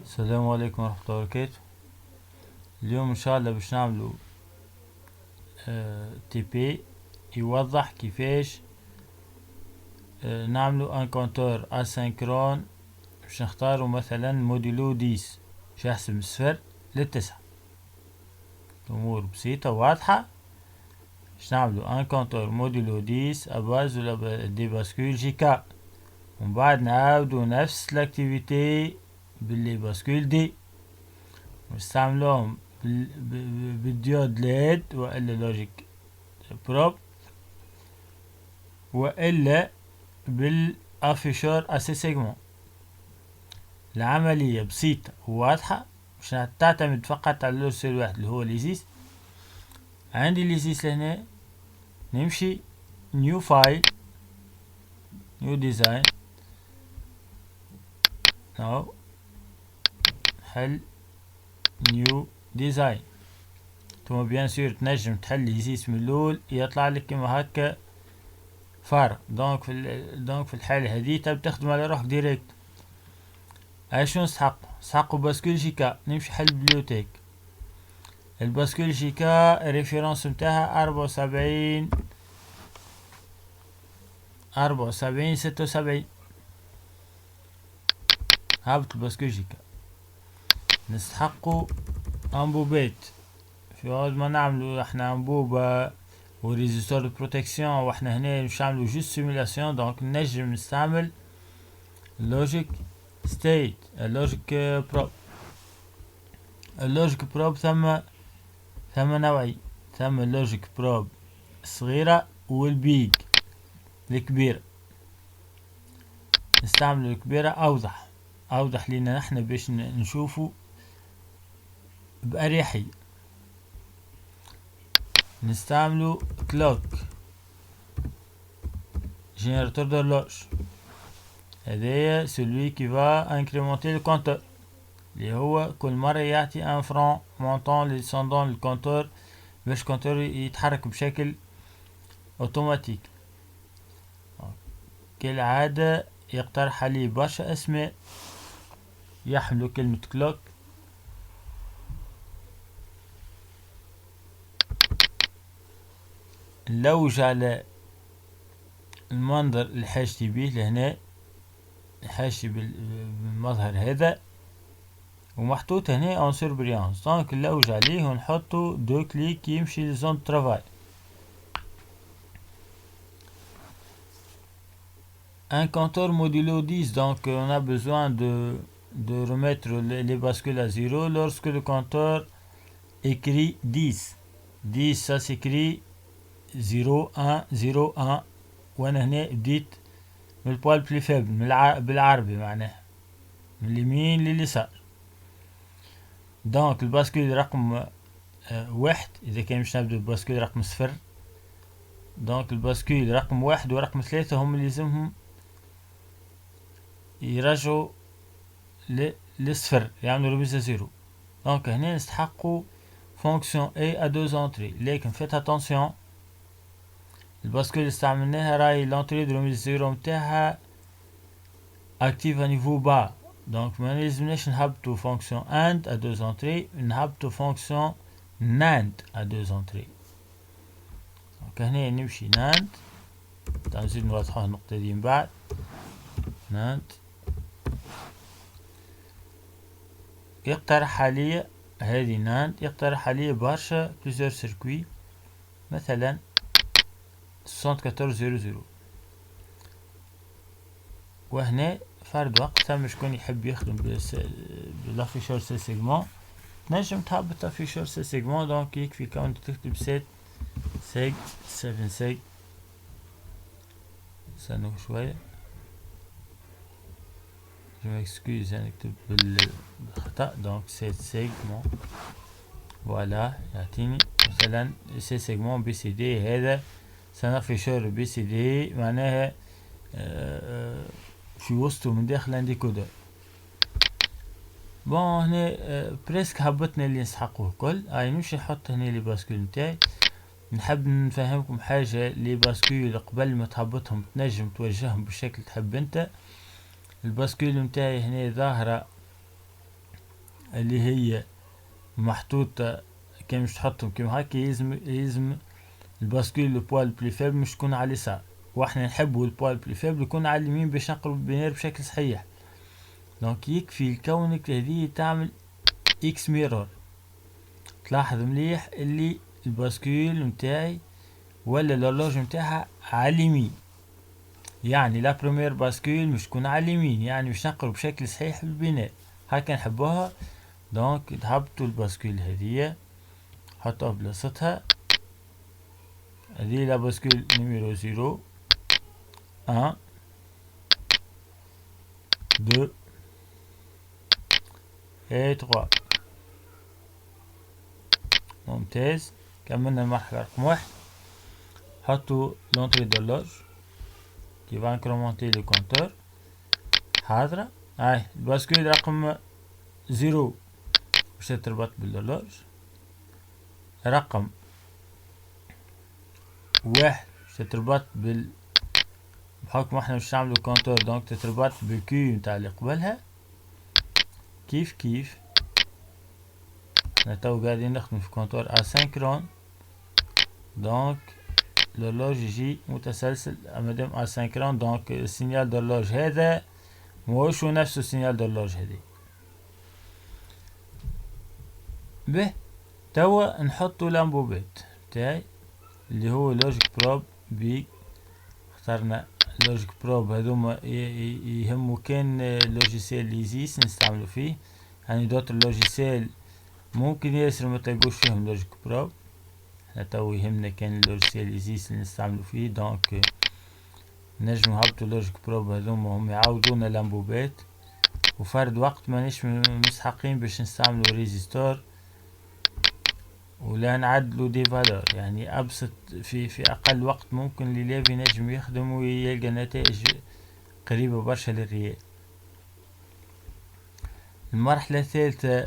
السلام عليكم ورحمة الله وبركاته. اليوم ان شاء الله باش نعملو تي بي يوضح كيفاش نعملو ان كونتور اسينكرون. باش نختارو مثلا موديلو 10 باش يحسب من 0 ل9. امور بسيطة واضحة. باش نعملو ان كونتور موديلو 10 اباز دي باسكول جيكا، ومن بعد نعاودو نفس الاكتيفيتي باللي باسكول دي ونستعملوهم بالديود ليد والا لوجيك بروب والا بالافيشور اسي سيجمون. العملية بسيطة وواضحة، مش تعتمد فقط على اللوسيل واحد اللي هو ليزيس. عندي ليزيس لهنا، نمشي نيو فايل نيو ديزاين او حل نيو ديزاين. ثم بيان سور تنجم تحل ليزيس من الاول يطلع لك كما هكا فارغ. دونك في الحالة هذه تبي تخدم على روحك ديريكت. شنو نسحقو باسكول جيكا. نمشي حل بليوتيك الباسكول جيكا، الريفيرونس متاعها 74 76. هابط الباسكول جيكا، نستحقو انبوبات. في عوض ما نعملو احنا انبوبة وريزيستور دو بروتكسيون، واحنا هنا مش نعملو جوست سيمولاسيون. دونك نجم نستعمل اللوجيك ستيت اللوجيك بروب. اللوجيك بروب ثم نوعي، ثم اللوجيك بروب الصغيرة والبيج الكبيرة. نستعمل الكبيرة اوضح لنا نحن باش نشوفو بأريحية. نستعملو كلوك جينيراتور دورلوج، هذايا celui qui va incrémenter le compteur، اللي هو كل مرة يعطي ان فران مونطون للسوندون للكونتور باش الكونتور يتحرك بشكل اوتوماتيك. كالعادة يقترح علي برشا اسماء يحملوا كلمة كلوك. نلوج على المنظر اللي حاجتي بيه لهنا، حاجتي بالمظهر هذا ومحطوط هنا اون سوربريانس. دونك نلوج عليه ونحطو دو كليك يمشي لزون ترافاي. Un compteur modulo 10, donc on a besoin de remettre les bascules à 0 lorsque le compteur écrit 10. 10 ça s'écrit 0 1 0 1. وانا هنا بديت من البوال بلي فابل بالعربي، معناها من اليمين لليسار. دونك الباسكول رقم واحد اذا كان مش نبدو الباسكول رقم 0. دونك الباسكول رقم واحد ورقم 3 هم اللي لازمهم يرجعوا للصفر، يعملوا ريميز زيرو. دونك هنا نستحقوا فونكسيون اي ا دو انتري، لكن فيت اتونسيون الباسكول اللي استعملناها راي لونتري دو ريميز زيرو متاعها اكتيف نيفو با. دونك ما لازمناش نهبطو فونكسيون اند ا دو انتري، نهبطو فونكسيون ناند ا دو انتري. دونك هنا نمشي ناند، نزيد نوضحوها النقطة دي من بعد. ناند يقترح علي هذه ناند، يقترح علي برشا بليزيور سيركوي، مثلا 7400. وهنا فرد وقت ثم شكون يحب يخدم بالافيشور سي سيجمون تنجم تهبط افيشور سي سيجمون. دونك يكفي كون تكتب 7 سيج. استنوا شوية، je m'excuse انا نكتب بالخطأ. دونك 7 سيجمون فوالا يعطيني مثلا سي سيجمون بي سي دي. هذا سنافيشور بي سي دي معناها في وسطه من داخل عندي كودر. بون هنا بريسك هبطنا اللي نسحقوه الكل. نمشي نحط هنا لي باسكول نتاعي. نحب نفهمكم حاجة، لي باسكول قبل ما تهبطهم تنجم توجههم بالشكل تحب انت. الباسكول نتاعي هنا ظاهرة اللي هي محطوطة كان مش تحطهم كيما هكا، يلزم الباسكول لو بوا البلي فيبل مش تكون على اليسار، واحنا نحبوا البوا البلي فيبل يكون على اليمين باش نقرب البينير بشكل صحيح. دونك يكفي كونك هذه تعمل اكس ميرور. تلاحظ مليح اللي الباسكول متاعي ولا الهورلوج متاعها على اليمين، يعني لا برومير باسكول مش تكون على اليمين، يعني مش نقرب بشكل صحيح بالبناء هكا نحبوها. دونك تهبطوا الباسكول هذية حطوها بلاصتها، هذه لا باسكول نيميرو 0 1 2 et 3. ممتاز. كملنا المرحلة رقم 1. حطوا l'entrée d'horloge qui va incrémenter le compteur. حاضرة. هاي الباسكول رقم 0 باش تربط بالهورلوج، رقم 1 باش تربط بحكم احنا مش نعملو كونتور دونك تتربط بالكيو متاع اللي قبلها. كيف كيف احنا تو قاعدين نخدم في كونتور اسينكرون، دونك الهورلوج يجي متسلسل مادام اسينكرون، دونك السينيال دورلوج هذا موش نفسه السينيال دورلوج هذي. به توا نحطو لامبوبات تاعي اللي هو لوجيك بروب بي. اخترنا لوجيك بروب، هذوما يهمو كان لوجيسيل ليزيس نستعملو فيه، يعني دوتر لوجيسيل ممكن ياسر ما تلقوش فيهم لوجيك بروب. احنا تو يهمنا كان اللوجيسيل ليزيس اللي نستعملو فيه، دونك نجمو نهبطو لوجيك بروب هذوما هم يعاودونا لامبوبات، وفرد وقت مانيش مستحقين باش نستعملو ريزيستور ولا نعدلو دي فالور، يعني ابسط في اقل وقت ممكن اللي لافي نجم يخدم ويلقى نتائج قريبة برشا للريال. المرحلة الثالثة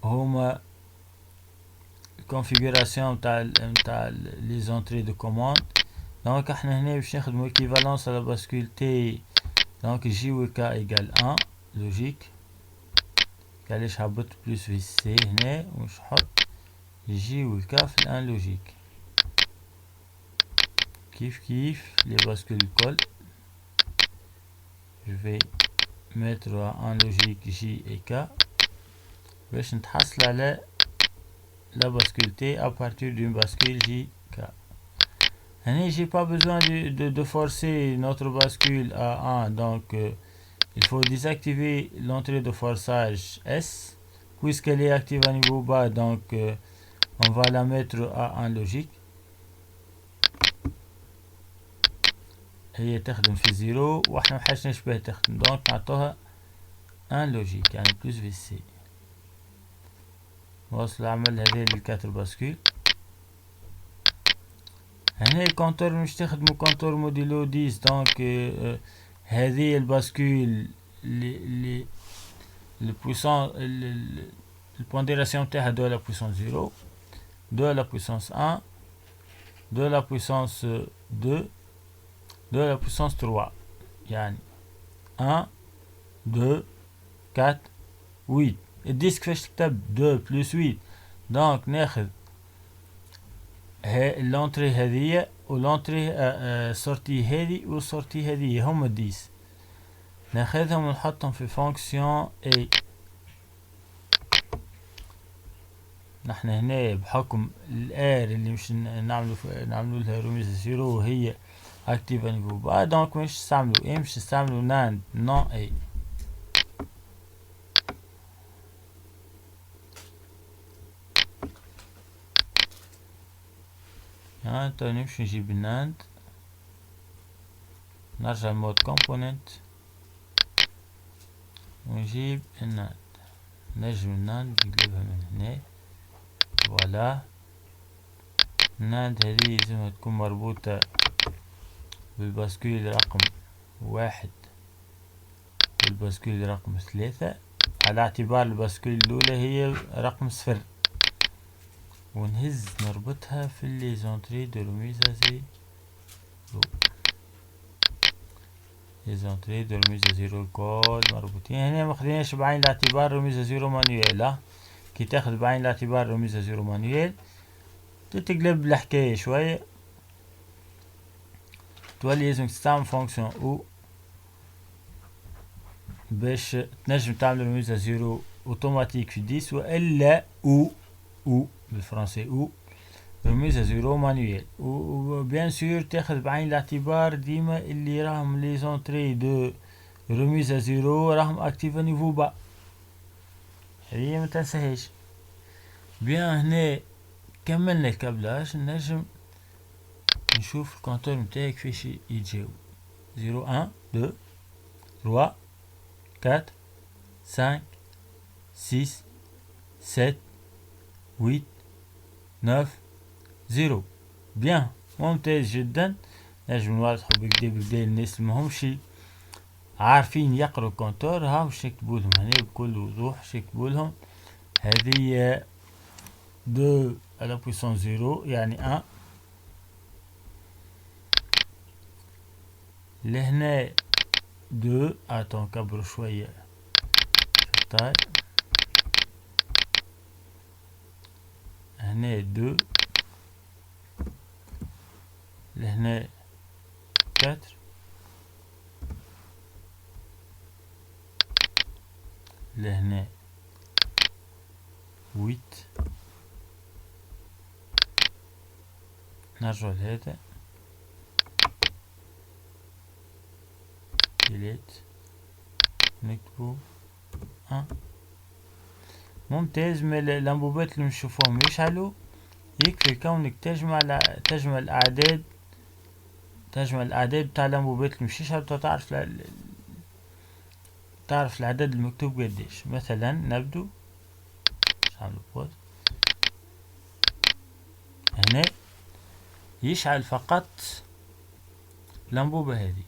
هما الكونفيغوراسيون متاع لي زونتري دو كوموند. دونك احنا هنا باش نخدمو ايكيفالونس على باسكول تي، دونك جي و كا ايكال 1 لوجيك. علاش هبط بلوس في سي هنا ومش حط جي و كا في الان لوجيك. كيف les bascules collent. Je vais mettre en logique J et K باش نتحصل على la bascule T à partir d'une bascule J K. هنا j'ai pas besoin de forcer notre bascule à 1, donc il faut désactiver l'entrée de forçage S puisqu'elle est active à niveau bas, donc on va la mettre à 1 logique. هي تخدم في 0 واحنا محاجناش بها تخدم، دونك نعطوها 1 لوجيك يعني بلوس في سي. نوصل العمل هذا للكاتر باسكول. هنا الكونتور مش تخدمو كونتور موديلو 10، دونك هذه الباسكول اللي البويسون البونديراسيون تاعها 2 على بويسونس 0، 2 على بويسونس 1، 2 على بويسونس 2، 2 على بويسونس 3، يعني 1 2 4 8. الديسك فاش تكتب 2 بلس 8، دونك ناخذ اللونتري هذية ولونتري سورتي هذي وسورتي هذية هما 10، ناخذهم ونحطهم في فونكسيون اي. نحن هنا بحكم الار اللي مش نعملو لها رميزة زيرو وهي اكتيف نيفو با، دونك مش نستعملو اي، مش نستعملو ناند نون اي. تو نمشي نجيب الناند، نرجع لمود كومبوننت ونجيب الناند، نجم الناند نقلبها من هنا. فوالا الناند هذه لازمها تكون مربوطة بالباسكول رقم 1 والباسكول رقم 3، على اعتبار الباسكول الأولى هي رقم 0، ونهز نربطها في لي زونتري دو رميزة زيرو. ليزونتري دو رميز زيرو الكل مربوطين. هنا ماخديناش بعين الاعتبار رميز زيرو مانويل. لا، كي تاخد بعين الاعتبار رميز زيرو مانويل تتقلب الحكاية شوية، تولي لازم تستعمل فونكسيون او باش تنجم تعمل رميز زيرو اوتوماتيك في 10، والا او بالفرنسي او رميز زيرو مانويل. و بيان سور تاخد بعين الاعتبار ديما اللي راهم لي زونتري دو رميز زيرو راهم اكتيف نيفو با، هذه ما تنساهاش. بيان هنا كملنا الكابلاج، نجم نشوف الكونتور نتاعي كيفاش يتجاوب. 0 1 2 3 4 5 6 7 8 9 0. بيان ممتاز جدا. نجم نوضحو بكدا الناس اللي ماهمش عارفين يقروا الكونتور، ها باش نكتبولهم هنا بكل وضوح. باش نكتبولهم هذه 2 على بويسون 0 يعني 1، لهنا 2 اتون نكبرو شوية في الطاي، هنا 2 لهنا 4 لهنا 8. نرجع لهذا ديليت نكتبو ممتاز. من الانبوبات اللي نشوفوهم يشعلوا يكفي كونك تجمع الاعداد، بتاع الانبوبات اللي مش يشعلوا، تعرف العدد المكتوب قديش. مثلا نبدو هنا يشعل فقط الانبوبة هذه،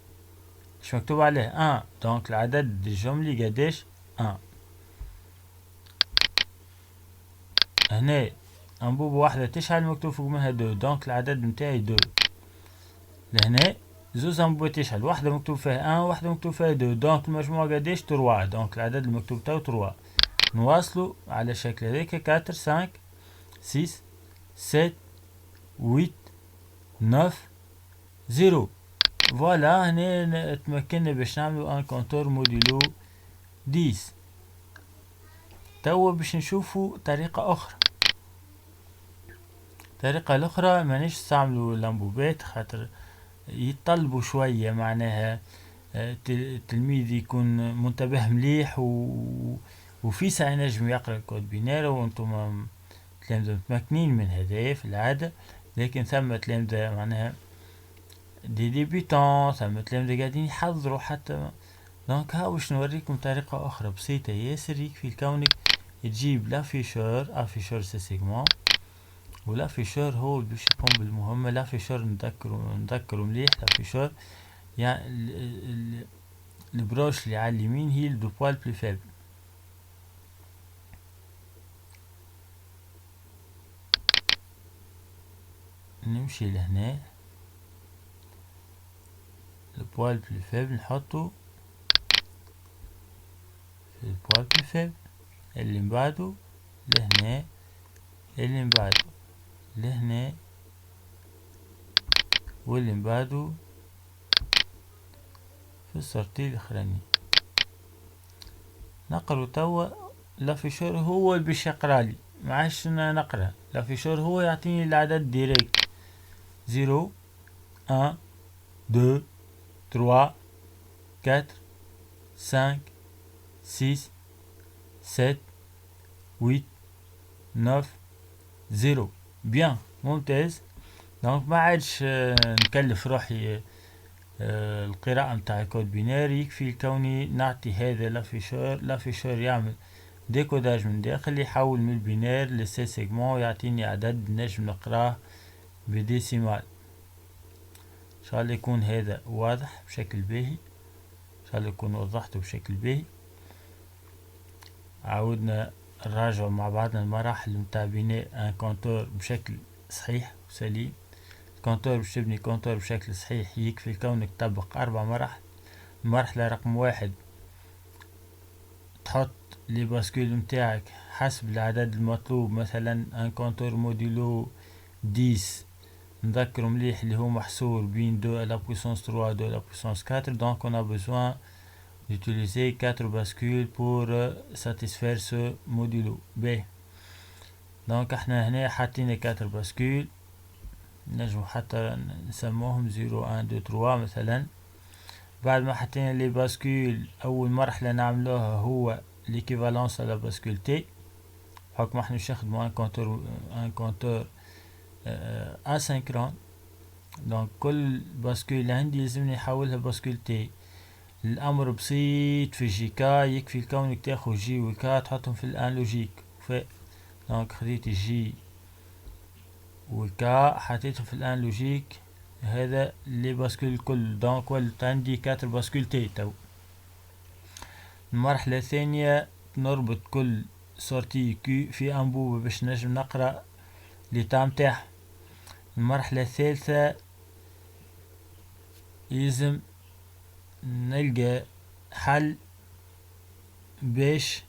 مش مكتوب عليه دونك العدد الجملي قديش 1. هنا انبوبة واحدة تشعل مكتوب فوق منها 2، دونك العدد نتاعي 2. لهنا زوز انبوبات تشعل، واحدة مكتوب فيها 1 واحدة مكتوب فيها 2، دونك المجموع قديش 3، دونك العدد المكتوب تاعو 3. نواصلوا على شكل هذاك 4 5 6 7 8 9 0. فوالا هنا تمكنا باش نعملو ان كونتور موديلو 10. توا باش نشوفو طريقة اخرى. الطريقة الاخرى مانيش نستعملو الانبوبات خاطر يتطلبوا شوية، معناها التلميذ يكون منتبه مليح وفي ساعة ينجم يقرأ الكود بيناري، وانتم تلامذة متمكنين من هذا في العادة. لكن ثم تلامذة معناها دي ديبيتون، ثم تلامذة قاعدين يحضروا حتى. دونك ها باش نوريكم طريقة أخرى بسيطة ياسر. يكفي كونك تجيب لافيشور سي سيغمون، والافيشور هو اللي باش يقوم بالمهمة. لافيشور نذكروا مليح، لافيشور يعني البروش اللي على اليمين هي دو بوال بلو فيبل. نمشي لهنا البوال بلو فيبل نحطو في البوال بلو فيبل، اللي مبعدو لهنا، اللي مبعدو لهنا، واللي مبعدو في السرطيل الاخراني. نقرو توا لافيشور هو اللي باش يقرالي، معاش نقرا. لافيشور هو يعطيني العدد ديريكت 0 1 2 3 4 5 6 7 8 9 0. بيان ممتاز. دونك ما عادش نكلف روحي القراءة متاع كود بيناري. يكفي كوني نعطي هذا لافيشور يعمل ديكوداج من داخل، يحول من البينار لسي سيغمون، يعطيني عدد نجم نقراه بديسيمال. ان شاء الله يكون هذا واضح بشكل باهي، ان شاء الله يكون وضحته بشكل باهي. عاودنا نراجعوا مع بعضنا المراحل متاع بناء ان كونتور بشكل صحيح وسليم. كونتور باش تبني كونتور بشكل صحيح يكفي كونك تطبق 4 مراحل. المرحلة رقم 1 تحط لي باسكول متاعك حسب العدد المطلوب، مثلا ان كونتور موديلو 10. نذكروا مليح اللي هو محصور بين 2 à la puissance 3 2 à la puissance 4. donc on a besoin d'utiliser 4 bascules pour satisfaire ce modulo B. donc احنا هنا حاطين 4 باسكول، نجم حتى نسموهم 0 1 2 3 مثلا. بعد ما حطينا لي باسكول، اول مرحلة نعملوها هو l'équivalence à la bascule T، بحكم احنا مش نخدمو ان كونتور اسynchron. دونك كل باسكول عندي لازمني نحولها باسكول تي. الامر بسيط في جي كا، يكفي كونك تاخذ جي وكا تحطهم في الان لوجيك. دونك خديت جي وكا حطيتهم في الان لوجيك، هذا لي باسكول الكل. دونك ولت عندي 4 باسكول تي. تو المرحلة الثانية نربط كل سورتي كي في انبوبة باش نجم نقرأ ليتا متاعها. المرحلة الثالثة لازم نلقى حل باش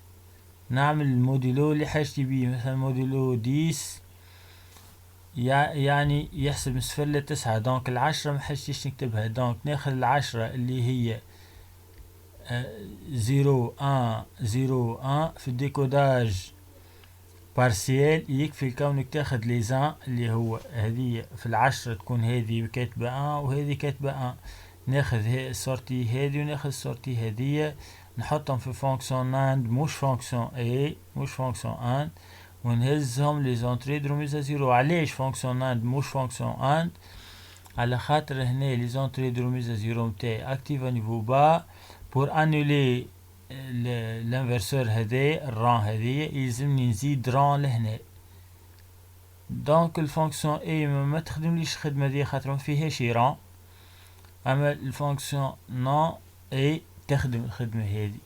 نعمل الموديلو اللي حاجتي بيه، مثلا موديلو 10 يعني يحسب من 0 ل 9. دونك 10 محاجتيش نكتبها، دونك ناخذ 10 اللي هي 0 1 0 1 في الديكوداج بارسيال. يكفي كونك تاخذ ليزان اللي هو هذه في 10 تكون هذه كاتبة 1 وهذه كاتبة 1. ناخذ السورتي هذه وناخذ السورتي هذه، نحطهم في فونكسيون ناند مش فونكسيون اي مش فونكسيون اند، ونهزهم لي زونتري دروميزا زيرو. علاش فونكسيون ناند مش فونكسيون اند؟ على خاطر هنا لي زونتري دروميزا زيرو متاعي اكتيف نيفو با. بور انولي الانفرسور هذا الران هذه يلزمني نزيد ران لهنا. دونك الفونكسيون اي ما تخدمليش الخدمه دي خاطر ما فيهاش ران، اما الفونكسيون نون اي تخدم الخدمه هذه.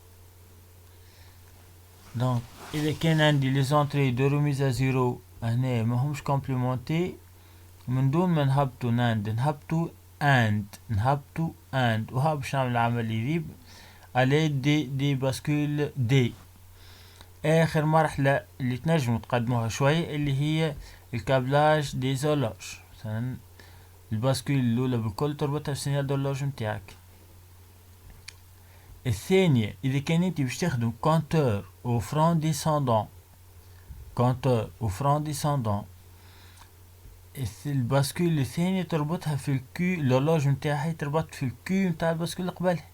دونك اذا كان عندي لي زونتري دو روميزا زيرو هنا ما همش كومبليمونتي، من دون ما نهبطو ناند نهبطو اند وها باش نعمل العملية دي على دي باسكول دي. اخر مرحلة اللي تنجموا تقدموها شوي اللي هي الكابلاج دي زولاج. مثلا الباسكول الاولى بالكل تربطها بسينيال دولوج متاعك. الثانية اذا كان انت باش تخدم كونتور او فرون ديسوندون، الباسكول الثانية تربطها في الكي، اللوج متاعها تربط في الكي متاع الباسكول اللي قبلها،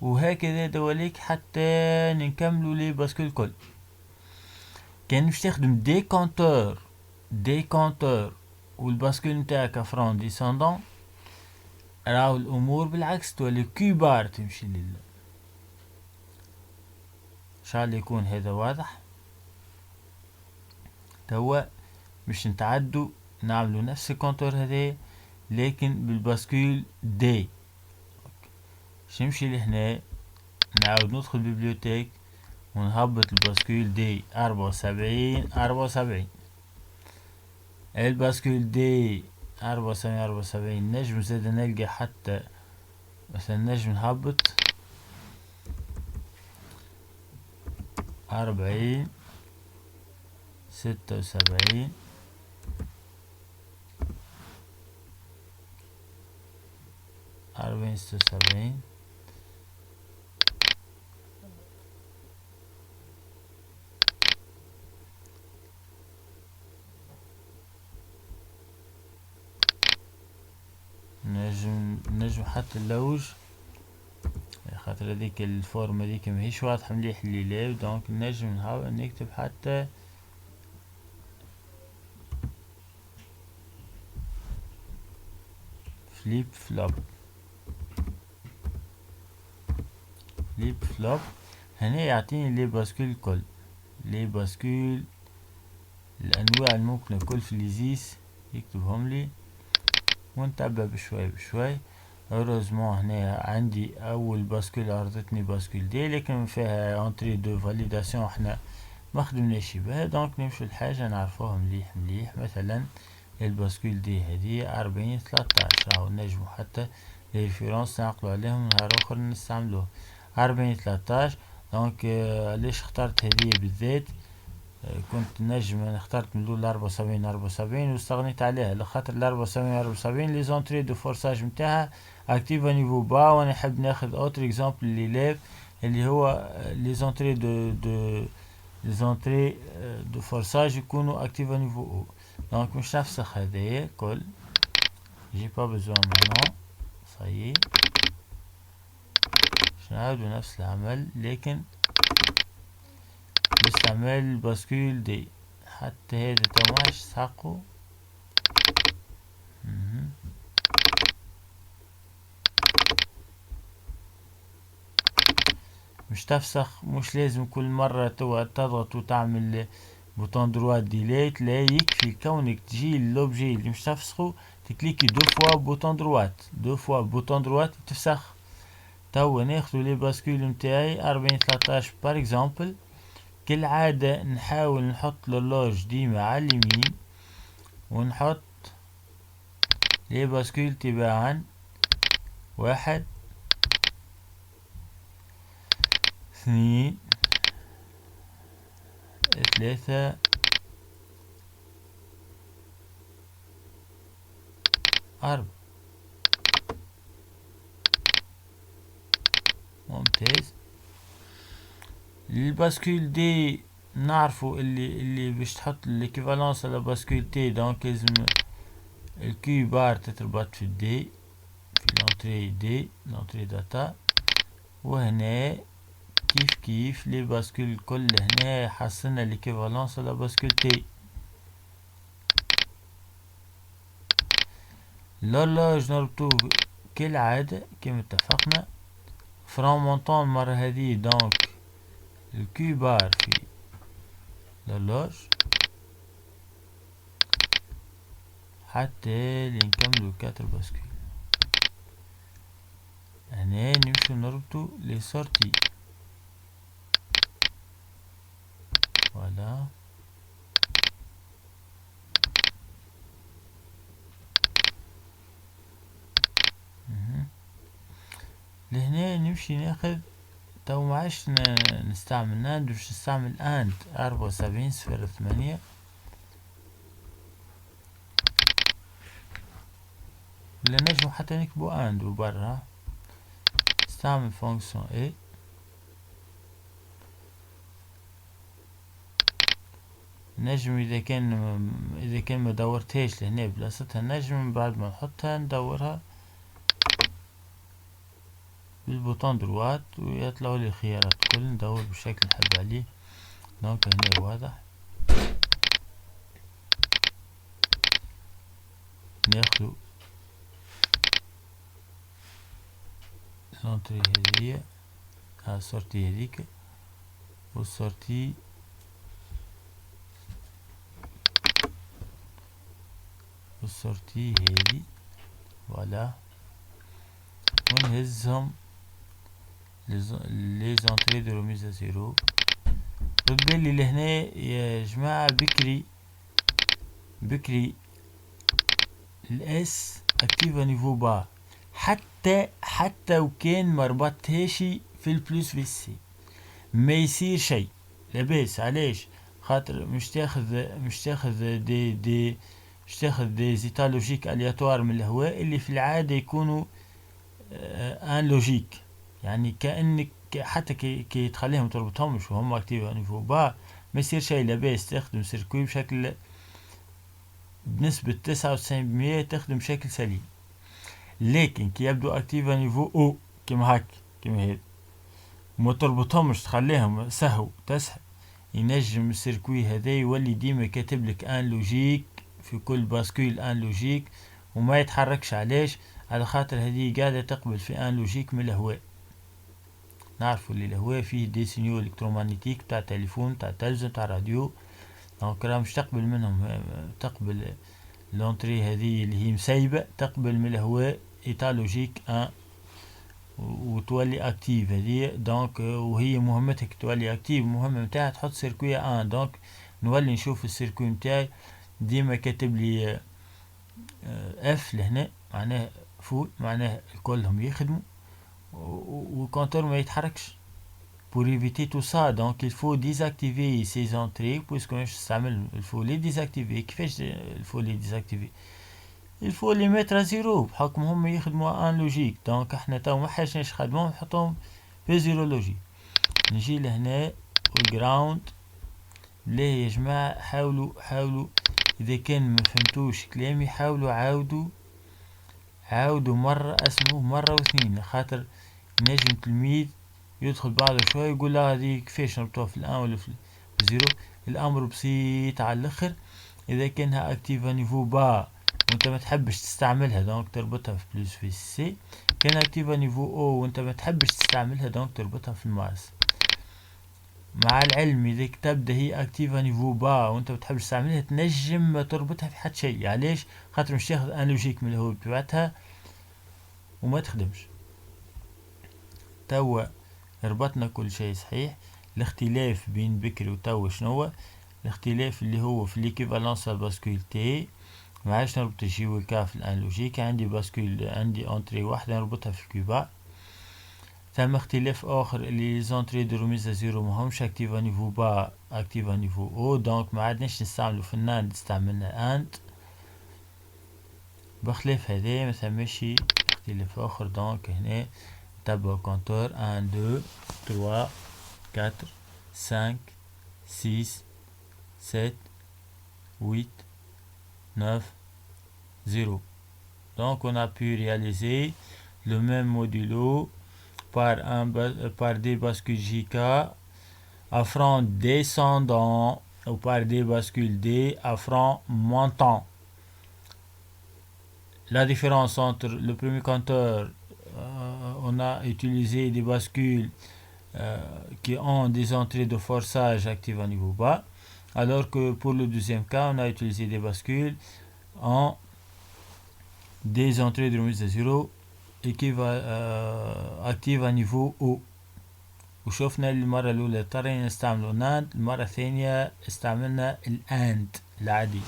وهكذا دواليك حتى نكملوا لي باسكول الكل. كان باش تخدم دي كونتور والباسكول متاعك فرون ديسوندون، راهو الامور بالعكس تولي كي بار تمشي لله. ان شاء الله يكون هذا واضح. توا باش نتعدوا نعملوا نفس الكونتور هذا لكن بالباسكول دي. نمشي لهنا نعاود ندخل ببليوتيك ونهبط الباسكول دي 74 الباسكول دي 74 نجم زاد نلقى حتى مثلا نجم نهبط 40 76 40 76 نجم حتى اللوج خاطر هذيك الفورم هذيك ماهيش واضحة مليح اللي لا. دونك نجم نكتب حتى فليب فلوب. هنا يعطيني لي باسكول الكل، لي باسكول الانواع الممكنة كل في ليزيس يكتبهم لي ونتبع بشوي. هeureusement هنا عندي اول باسكول عرضتني باسكول دي لكن فيها انتري دو فاليداسيون احنا ما خدمناش بها. دونك نمشي لحاجة نعرفوها مليح مثلا الباسكول دي هذه 40 13 راهو نجمو حتى لي ريفيرونس نعقلو عليهم، نهار اخر نستعملوه. 4013. دونك ليش اخترت هذه بالذات؟ كنت نجم اخترت من الاول 74 واستغنيت عليها لخاطر 74 لي زونتري دو فورساج متاعها اكتيفا نيفو با، وانا نحب ناخذ اوتر اكزامبل اللي ليف اللي هو لي زونتري لي زونتري دو فورساج يكونوا اكتيفا نيفو او. دونك مش نفسخ هذايا كل، جي با بزوان منه صحيح، باش نعاودو نفس العمل لكن باستعمال الباسكول دي. حتى هذا تو ماش يسحقو. مش تفسخ، مش لازم كل مرة تضغط وتعمل بوتون دروات ديليت، لا يكفي كونك تجي اللوبجي اللي مش تفسخه تكليكي دو فوا بوتون دروات، دو فوا بوتون دروات تفسخ. توا ناخدو لي باسكول متاعي 4013 بار اكزامبل. كالعادة نحاول نحط لوج ديما على اليمين ونحط لي باسكول تباعا 1 2 3 4. ممتاز. الباسكول دي نعرفو اللي باش تحط الايكيفالونس على باسكول تي، دونك لازم الكي بار تتربط في الدي في لونتري دي لونتري داتا، وهنا كيف لي باسكول الكل هنا حصلنا الايكيفالونس على باسكول تي. لوج نربطو كالعادة كما اتفقنا فرون مونطون المرة هذه، دونك الكي بار في لوج حتى لنكملو 4 باسكول. هنا نمشو نربطو لي سورتي، فوالا. لهنا نمشي ناخذ تو معاش نستعمل ناند، باش نستعمل اند 7408. ولا نجم حتى نكتبو اند وبرا نستعمل فونكسيون اي. نجم اذا كان ما دورتهاش لهنا بلاصتها، نجم بعد ما نحطها ندورها بالبوطون دروات ويطلعوا لي الخيارات الكل، ندور بالشكل نحب عليه. دونك هنا واضح. ناخدو لونتري هذيا السورتي هذيك والسورتي هذي، فوالا. ونهزهم لي زونتري دو روميز زيرو. رد بالي لهنا يا جماعة بكري الاس اكتيفا نيفو با، حتى وكان مربطهاش في البلوس في السي ما يصير شيء، لاباس. علاش؟ خاطر مش تاخذ دي زيتا لوجيك الياتوار من الهواء اللي في العادة يكونوا ان لوجيك، يعني كأنك حتى كي تخليهم تربطهمش وهم اكتيف نيفو با ما يصير شيء، لاباس تخدم سيركوي بشكل بنسبة 99% تخدم بشكل سليم. لكن كي يبدو اكتيفا نيفو او كما هك كما هيك وما تربطهمش تخليهم سهو تسهل، ينجم السيركوي هذا يولي ديما كاتب لك ان لوجيك في كل باسكول ان لوجيك وما يتحركش. علاش؟ على خاطر هذه قاعدة تقبل في ان لوجيك من الهواء. نعرفوا اللي الهواء فيه دي سينيو الكترومغناطيك تاع تليفون تاع تلفزيون تاع راديو، دونك راه مش تقبل منهم، تقبل لونتري هذه اللي هي مسيبة تقبل من الهواء ايتا لوجيك ان وتولي اكتيف هذه. دونك وهي مهمتك تولي اكتيف، المهمة متاعها تحط سيركوي ان. دونك نولي نشوف السيركوي متاعي ديما كاتب لي اف لهنا، معناه فول معناه كلهم يخدموا والكونتور ما يتحركش. Pour éviter tout ça, donc il faut désactiver ces entrées puisque il faut les désactiver. كيفاش il faut les désactiver؟ il faut les mettre à zéro بحكم هم يخدموا ان لوجيك. دونك احنا تو ما حاجناش نخدموهم نحطهم في زيرو لوجيك. نجي لهنا والجراوند. ليه يا جماعة حاولوا اذا كان ما فهمتوش كلامي حاولوا عاودوا مرة اسمه مرة واثنين، خاطر نجم تلميذ يدخل بعد شوية يقول لا هذه كيفاش نربطوها في الان ولا في الزيرو. الامر بسيط على الاخر. اذا كانها اكتيفا نيفو با وانت ما تحبش تستعملها دونك تربطها في بلس في سي. كان اكتيفا نيفو او وانت ما تحبش تستعملها دونك تربطها في الماس. مع العلم اذا تبدا هي اكتيفا نيفو با وانت ما تحبش تستعملها تنجم ما تربطها في حد شيء. علاش؟ خاطر مش تاخذ ان لوجيك من الهو بتاعتها وما تخدمش. توا ربطنا كل شيء صحيح. الاختلاف بين بكري وتوا شنو؟ الاختلاف اللي هو في ليكيفالونس الباسكول تي. معاش نربط الجي والكا في الان لوجيك. عندي باسكول عندي انتري واحدة نربطها في كيوبا. ثم اختلاف اخر اللي زونتري دو ريميز زيرو ماهمش اكتيفا نيفو با اكتيفا نيفو او دونك ما عادناش نستعملو في الناند استعملنا انت. بخلاف هذا ما ثماش اختلاف اخر. دونك هنا تبع كونتور 1 2 3 4 5 6 7 8 9 0. Donc on a pu réaliser le même modulo par des bascules JK à front descendant ou par des bascules D à front montant. La différence entre le premier compteur, on a utilisé des bascules qui ont des entrées de forçage actives à niveau bas, alors que pour le deuxième cas, on a utilisé des bascules en des entrées de remise à zéro actives à niveau haut. وشوفنا المرة الأولى اضطرينا نستعملوا NAND، المرة الثانية استعملنا الAND العادي.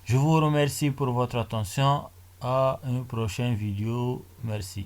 Je vous remercie pour votre attention. À une prochaine vidéo. Merci.